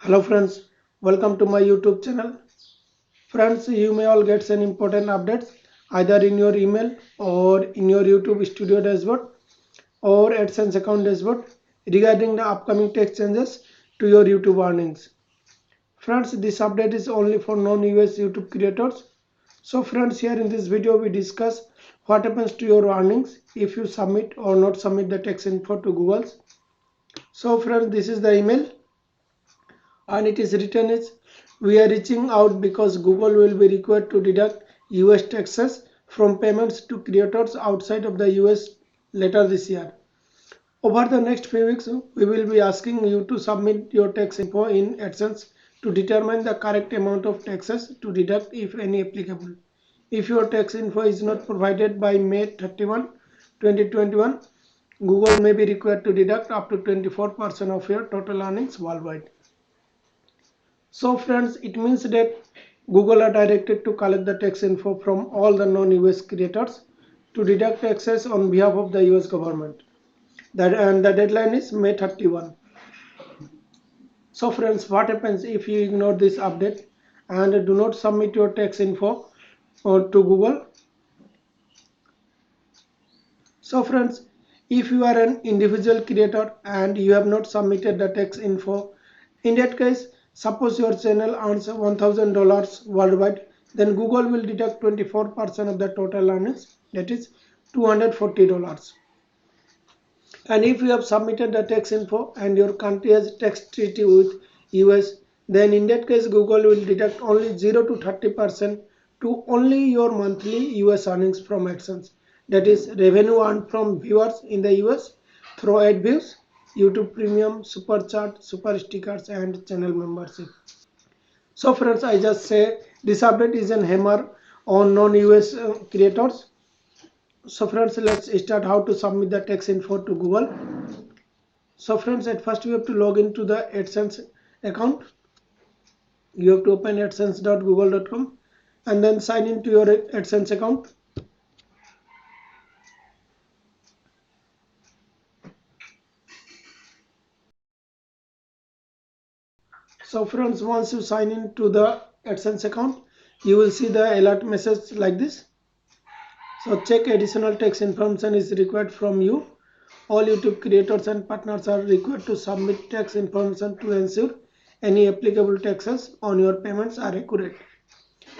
Hello friends, welcome to my YouTube channel. Friends, you may all get some important updates either in your email or in your YouTube studio dashboard or Adsense account dashboard regarding the upcoming tax changes to your YouTube earnings. Friends, this update is only for non-US YouTube creators. So friends, here in this video we discuss what happens to your earnings if you submit or not submit the tax info to Google. So friends, this is the email and it is written as we are reaching out because Google will be required to deduct US taxes from payments to creators outside of the US later this year. Over the next few weeks, we will be asking you to submit your tax info in Adsense to determine the correct amount of taxes to deduct if any applicable. If your tax info is not provided by May 31, 2021, Google may be required to deduct up to 24% of your total earnings worldwide. So friends, it means that Google are directed to collect the tax info from all the non-US creators to deduct taxes on behalf of the US government. And the deadline is May 31. So friends, what happens if you ignore this update and do not submit your tax info to Google? So friends, if you are an individual creator and you have not submitted the tax info, in that case, suppose your channel earns $1,000 worldwide, then Google will deduct 24% of the total earnings, that is $240. And if you have submitted the tax info and your country has tax treaty with US, then in that case Google will deduct only 0 to 30% to only your monthly US earnings from Adsense. That is revenue earned from viewers in the US through ad views, YouTube Premium, Super Chat, Super Stickers and channel membership. So friends, I just say this update is an hammer on non-US creators. So friends, let's start how to submit the tax info to Google. So friends, at first you have to log into the Adsense account. You have to open adsense.google.com and then sign into your Adsense account. So friends, once you sign into the Adsense account, you will see the alert message like this. So check additional tax information is required from you. All YouTube creators and partners are required to submit tax information to ensure any applicable taxes on your payments are accurate.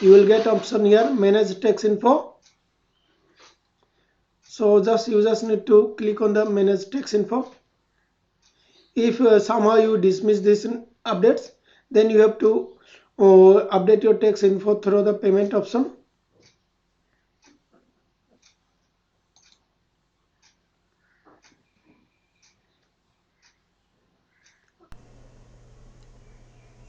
You will get option here, manage tax info. So you just need to click on the manage tax info. If somehow you dismiss these updates, then you have to update your tax info through the payment option.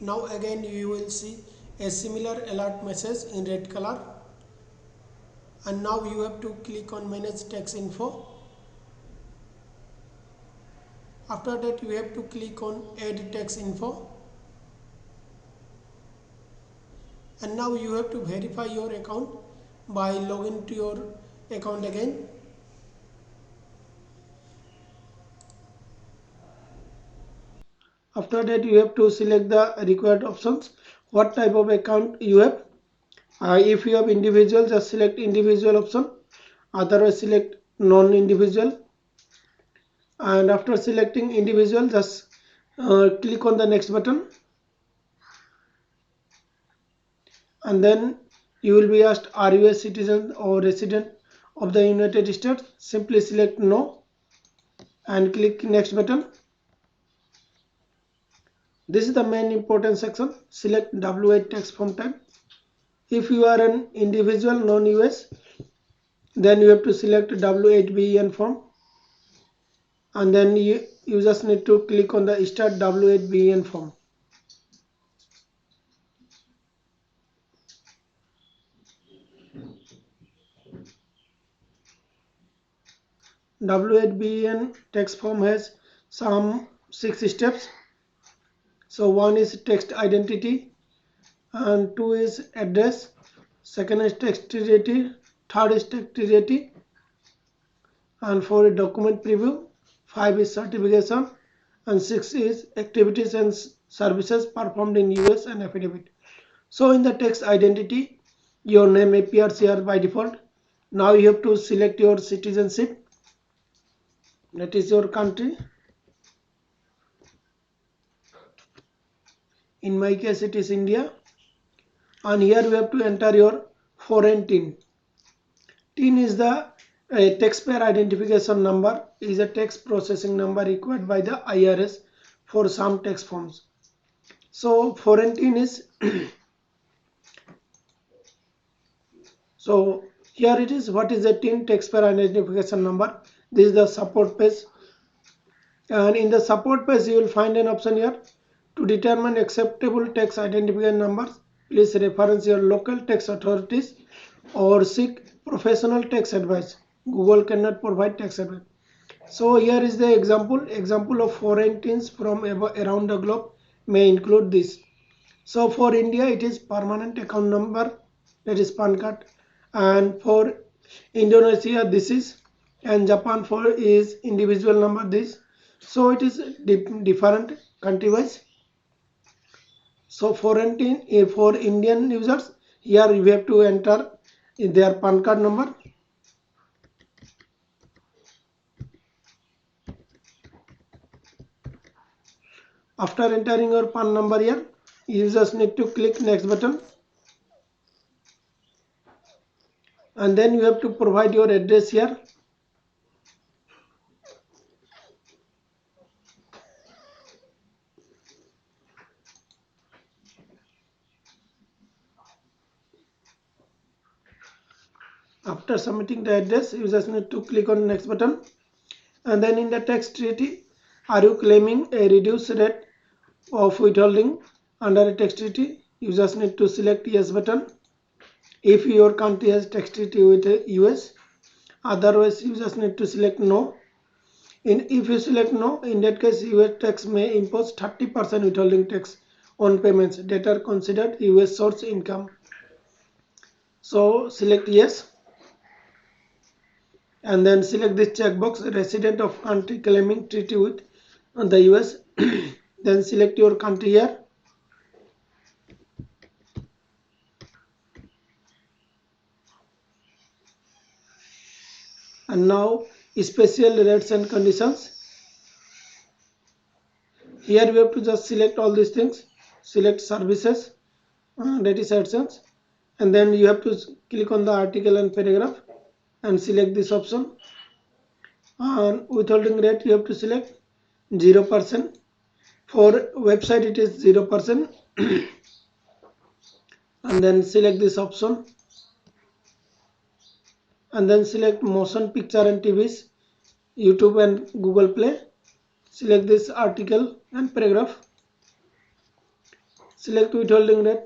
Now again you will see a similar alert message in red color, and now you have to click on manage tax info. After that you have to click on add tax info, and now you have to verify your account by logging to your account again. After that you have to select the required options, what type of account you have. If you have individual, just select individual option, otherwise select non-individual, and after selecting individual just click on the next button, and then you will be asked, are you a citizen or resident of the United States? Simply select no and click next button. This is the main important section. Select W8 tax form type. If you are an individual non-US, then you have to select W8BEN form, and then you just need to click on the start W8BEN form. W8BEN tax form has some 6 steps. So one is text identity, and 2 is address, second is text treaty, third is text treaty, and 4 is document preview, 5 is certification, and 6 is activities and services performed in US and affidavit. So in the text identity, your name appears here by default. Now you have to select your citizenship, that is your country. In my case it is India, and here we have to enter your foreign TIN. TIN is the taxpayer identification number, is a tax processing number required by the IRS for some tax forms. So foreign TIN is so here it is, what is the TIN, taxpayer identification number. This is the support page, and in the support page you will find an option here to determine acceptable tax identification numbers. Please reference your local tax authorities or seek professional tax advice. Google cannot provide tax advice. So here is the example of foreign TINs from around the globe may include this. So for India it is permanent account number, that is PAN card, and for Indonesia this is, and Japan for is individual number this. So it is different country wise. So foreign TIN for Indian users, here we have to enter their PAN card number. After entering your PAN number here, users need to click next button, and then you have to provide your address here. After submitting the address, users need to click on next button, and then in the tax treaty, are you claiming a reduced rate of withholding under a tax treaty? Users need to select yes button if your country has tax treaty with the US. Otherwise users need to select no. If you select no, in that case US tax may impose 30% withholding tax on payments that are considered US source income. So select yes, and then select this checkbox, resident of country claiming treaty with the US. Then select your country here, and now special rates and conditions. Here we have to just select all these things. Select services, that is Adsense, and then you have to click on the article and paragraph and select this option. And withholding rate you have to select 0%. For website it is 0%. And then select this option, and then select motion picture and TVs, YouTube and Google Play. Select this article and paragraph. Select withholding rate.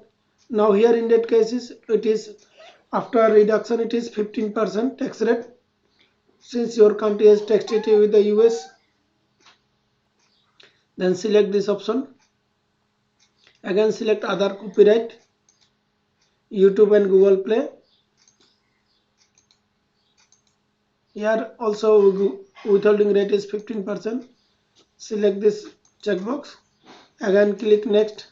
Now here in that case it is after reduction it is 15% tax rate, since your country has tax treaty with the US. Then select this option. Again select other copyright, YouTube and Google Play. Here also withholding rate is 15%. Select this checkbox. Again click next.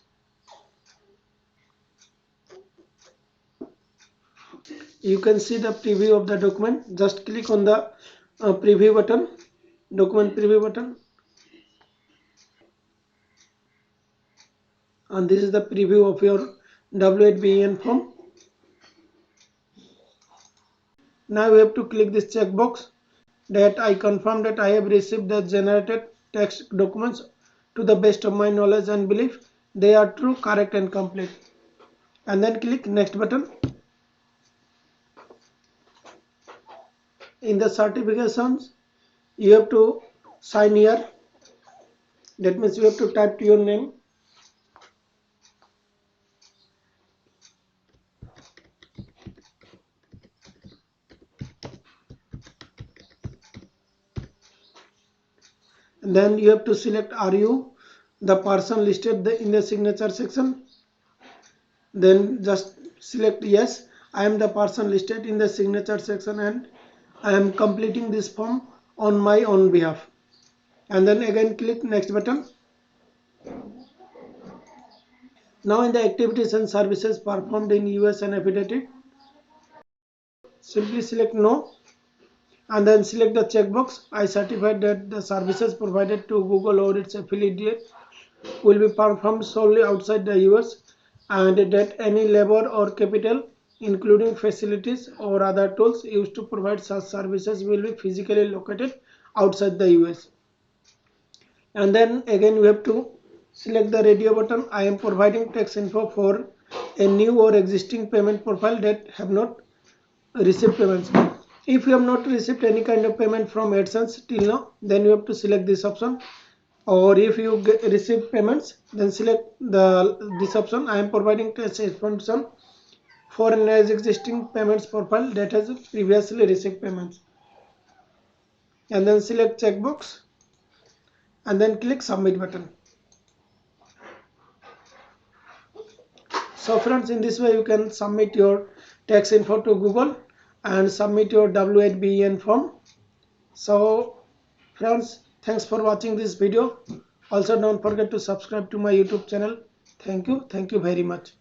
You can see the preview of the document. Just click on the preview button, document preview button, and this is the preview of your W8BEN form. Now we have to click this checkbox that I confirm that I have received the generated text documents to the best of my knowledge and belief they are true, correct and complete, and then click next button. In the certifications you have to sign here, that means you have to type your name. And then you have to select are you the person listed in the signature section. Then just select yes, I am the person listed in the signature section and I am completing this form on my own behalf, and then again click next button. Now in the activities and services performed in US and affiliated, simply select no and then select the checkbox. I certify that the services provided to Google or its affiliate will be performed solely outside the US and that any labor or capital including facilities or other tools used to provide such services will be physically located outside the US. And then again we have to select the radio button. I am providing tax info for a new or existing payment profile that have not received payments. If you have not received any kind of payment from Adsense till now, then you have to select this option. Or if you receive payments, then select this option. I am providing tax information for an existing payments profile that has previously received payments. And then select checkbox and then click submit button. So friends, in this way you can submit your tax info to Google and submit your W8BEN form. So friends, thanks for watching this video. Also don't forget to subscribe to my YouTube channel. Thank you very much.